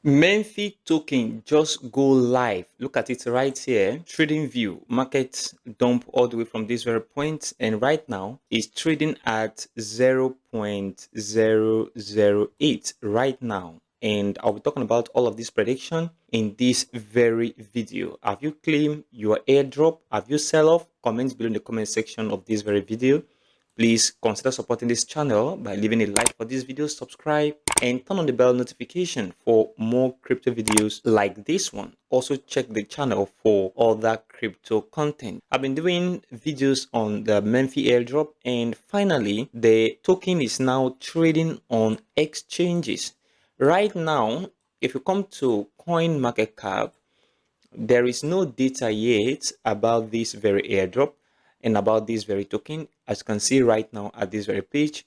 Memphi token just go live. Look at it right here. TradingView market dump all the way from this very point, and right now it's trading at 0.008 right now. And I'll be talking about all of this prediction in this very video. Have you claimed your airdrop? Have you sell off? Comment below in the comment section of this very video. Please consider supporting this channel by leaving a like for this video, subscribe, and turn on the bell notification for more crypto videos like this one. Also check the channel for other crypto content. I've been doing videos on the Memphi airdrop, and finally the token is now trading on exchanges. Right now, if you come to coin market cap, there is no data yet about this very airdrop and about this very token. As you can see right now at this very page,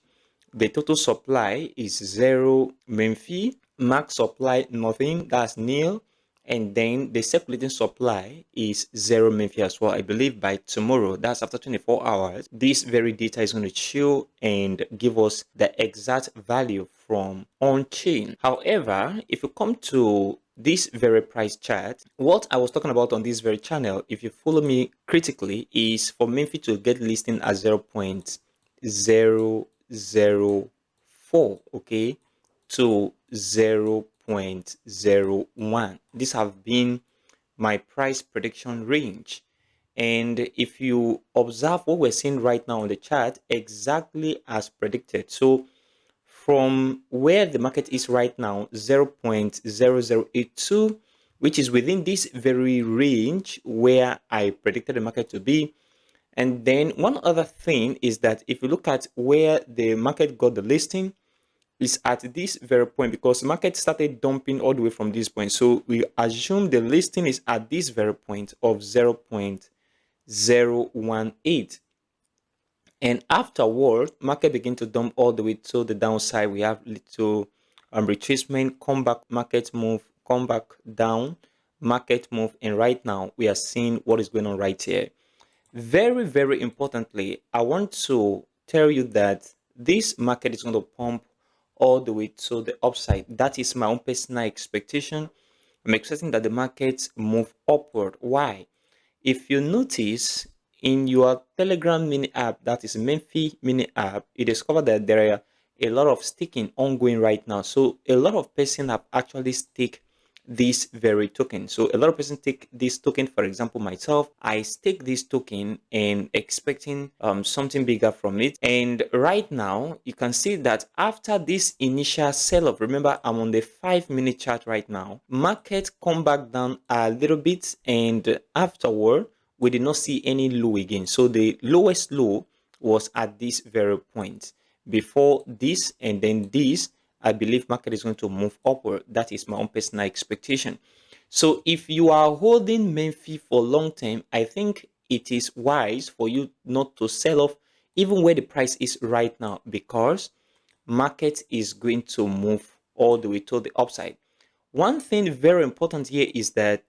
the total supply is 0 Memphi, max supply nothing, that's nil, and then the circulating supply is 0 Memphi as well. I believe by tomorrow, that's after 24 hours, this very data is going to show and give us the exact value from on chain. However, if you come to this very price chart, what I was talking about on this very channel, if you follow me critically, is for Memphi to get listing at 0.004, okay, to 0.01. These have been my price prediction range. And if you observe what we're seeing right now on the chart, exactly as predicted. So from where the market is right now, 0.0082, which is within this very range where I predicted the market to be. And then one other thing is that if you look at where the market got the listing, is at this very point, because the market started dumping all the way from this point. So we assume the listing is at this very point of 0.018. And afterward, market begin to dump all the way to the downside. We have little retracement, come back, market move, come back down, market move. And right now we are seeing what is going on right here. Very, very importantly, I want to tell you that this market is going to pump all the way to the upside. That is my own personal expectation. I'm expecting that the markets move upward. Why? If you notice in your Telegram mini app, that is Memphi mini app, you discover that there are a lot of staking ongoing right now. So a lot of person have actually staked this very token. So a lot of person take this token. For example, myself, I stake this token and expecting something bigger from it. And right now you can see that after this initial sell-off, remember I'm on the 5-minute chart right now, market come back down a little bit, and afterward we did not see any low again. So the lowest low was at this very point. Before this and then this, I believe market is going to move upward. That is my own personal expectation. So if you are holding Memphi for long term, I think it is wise for you not to sell off even where the price is right now, because market is going to move all the way to the upside. One thing very important here is that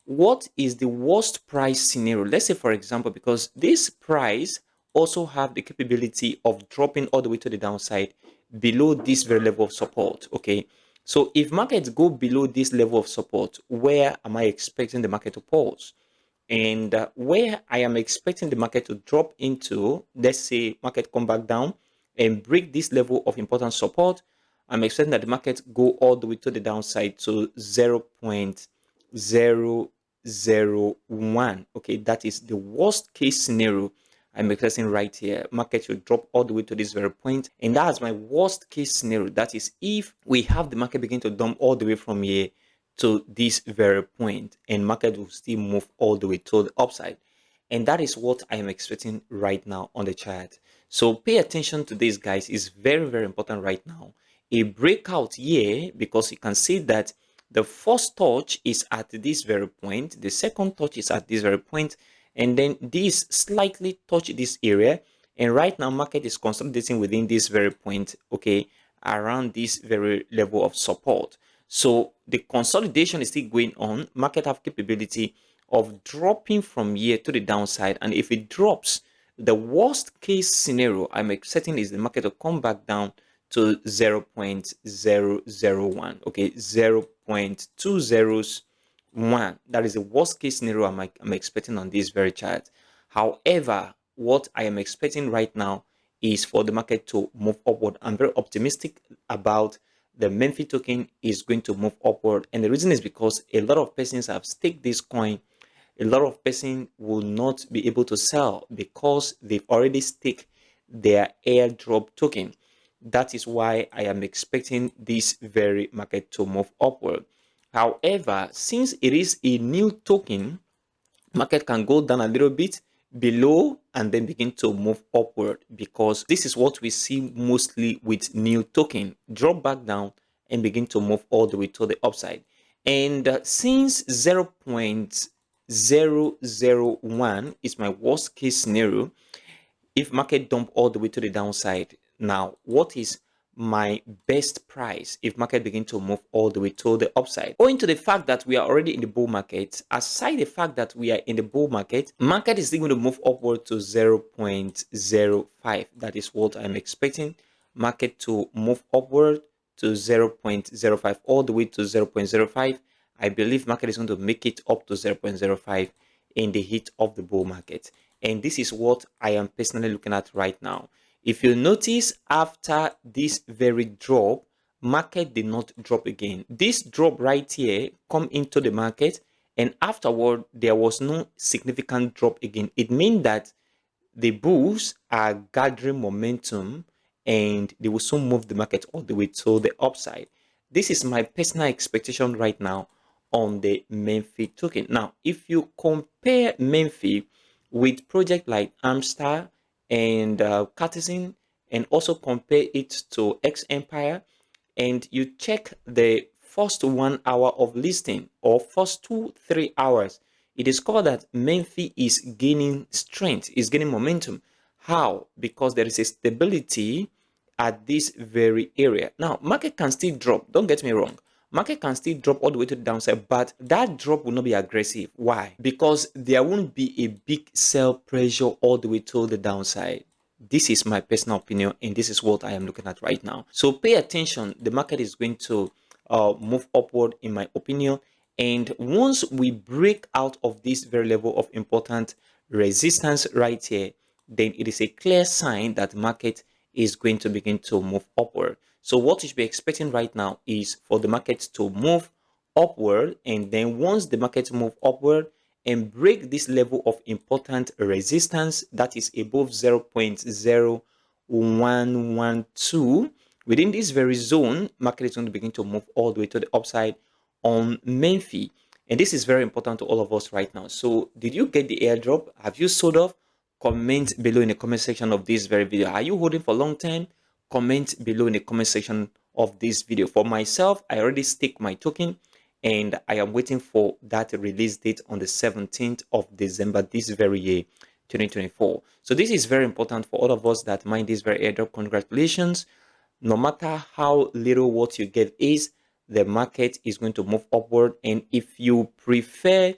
what is the worst price scenario? Let's say, for example, because this price also have the capability of dropping all the way to the downside below this very level of support. Okay, so if markets go below this level of support, where am I expecting the market to pause? And where I am expecting the market to drop into, let's say market come back down and break this level of important support, I'm expecting that the market go all the way to the downside to 0.001. Okay, that is the worst case scenario I'm expecting right here. Market should drop all the way to this very point, and that's my worst case scenario. That is if we have the market begin to dump all the way from here to this very point, and market will still move all the way to the upside. And that is what I am expecting right now on the chart. So pay attention to this, guys. It's very, very important right now. A breakout here, because you can see that the first touch is at this very point, the second touch is at this very point, and then this slightly touch this area. And right now market is consolidating within this very point, okay, around this very level of support. So the consolidation is still going on. Market have capability of dropping from here to the downside, and if it drops, the worst case scenario I'm expecting is the market to come back down to 0.001, okay, 0. 0.201. That is the worst case scenario I'm expecting on this very chart. However, what I am expecting right now is for the market to move upward. I'm very optimistic about the Memphi token is going to move upward, and the reason is because a lot of persons have staked this coin. A lot of persons will not be able to sell because they've already staked their airdrop token. That is why I am expecting this very market to move upward. However, since it is a new token, market can go down a little bit below and then begin to move upward, because this is what we see mostly with new token: drop back down and begin to move all the way to the upside. And since 0.001 is my worst case scenario, if market dump all the way to the downside, now what is my best price if market begin to move all the way to the upside? Owing to the fact that we are already in the bull market, aside the fact that we are in the bull market is still going to move upward to 0.05. That is what I'm expecting market to move upward to 0.05, all the way to 0.05. I believe market is going to make it up to 0.05 in the heat of the bull market. And this is what I am personally looking at right now. If you notice, after this very drop, market did not drop again. This drop right here come into the market, and afterward there was no significant drop again. It means that the bulls are gathering momentum and they will soon move the market all the way to the upside. This is my personal expectation right now on the Memphi token. Now, if you compare Memphi with project like Amstar and Cartesian, and also compare it to X Empire, and you check the first 1 hour of listing or first 2-3 hours, you discover that Memphi is gaining strength, is gaining momentum. How? Because there is a stability at this very area. Now, market can still drop. Don't get me wrong. Market can still drop all the way to the downside, but that drop will not be aggressive. Why? Because there won't be a big sell pressure all the way to the downside. This is my personal opinion, and this is what I am looking at right now. So pay attention. The market is going to move upward, in my opinion. And once we break out of this very level of important resistance right here, then it is a clear sign that market is going to begin to move upward. So what you should be expecting right now is for the market to move upward, and then once the market move upward and break this level of important resistance that is above 0.0112, within this very zone, market is going to begin to move all the way to the upside on Memphi. And this is very important to all of us right now. So did you get the airdrop? Have you sold off? Comment below in the comment section of this very video. Are you holding for long time? Comment below in the comment section of this video. For myself, I already staked my token, and I am waiting for that release date on the 17th of December this very year, 2024. So this is very important for all of us that mine this very airdrop. Congratulations. No matter how little what you get is, the market is going to move upward. And if you prefer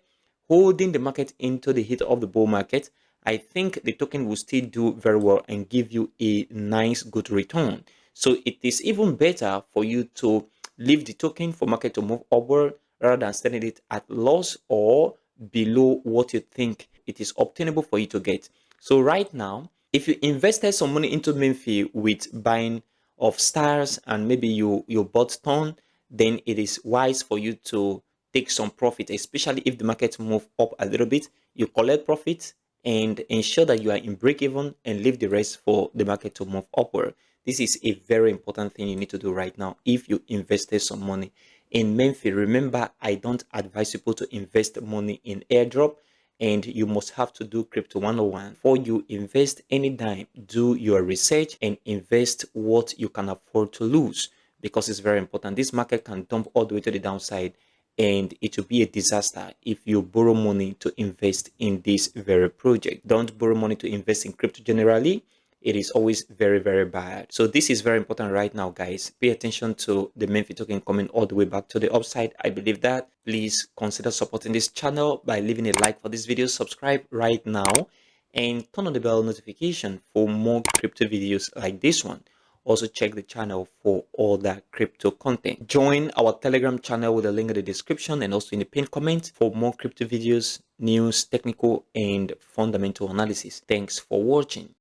holding the market into the heat of the bull market, I think the token will still do very well and give you a nice good return. So it is even better for you to leave the token for market to move upward rather than selling it at loss or below what you think it is obtainable for you to get. So right now, if you invested some money into Memphi with buying of stars, and maybe you bought ton, then it is wise for you to take some profit, especially if the market move up a little bit. You collect profit and ensure that you are in break even, and leave the rest for the market to move upward. This is a very important thing you need to do right now if you invested some money in Memphi. Remember, I don't advise people to invest money in airdrop, and you must have to do crypto 101 before you invest any dime. Do your research and invest what you can afford to lose, because it's very important. This market can dump all the way to the downside, and it will be a disaster if you borrow money to invest in this very project. Don't borrow money to invest in crypto generally. It is always very, very bad. So this is very important right now, guys. Pay attention to the Memphi token coming all the way back to the upside. I believe that. Please consider supporting this channel by leaving a like for this video, subscribe right now, and turn on the bell notification for more crypto videos like this one. Also check the channel for all that crypto content. Join our Telegram channel with a link in the description and also in the pinned comment for more crypto videos, news, technical and fundamental analysis. Thanks for watching.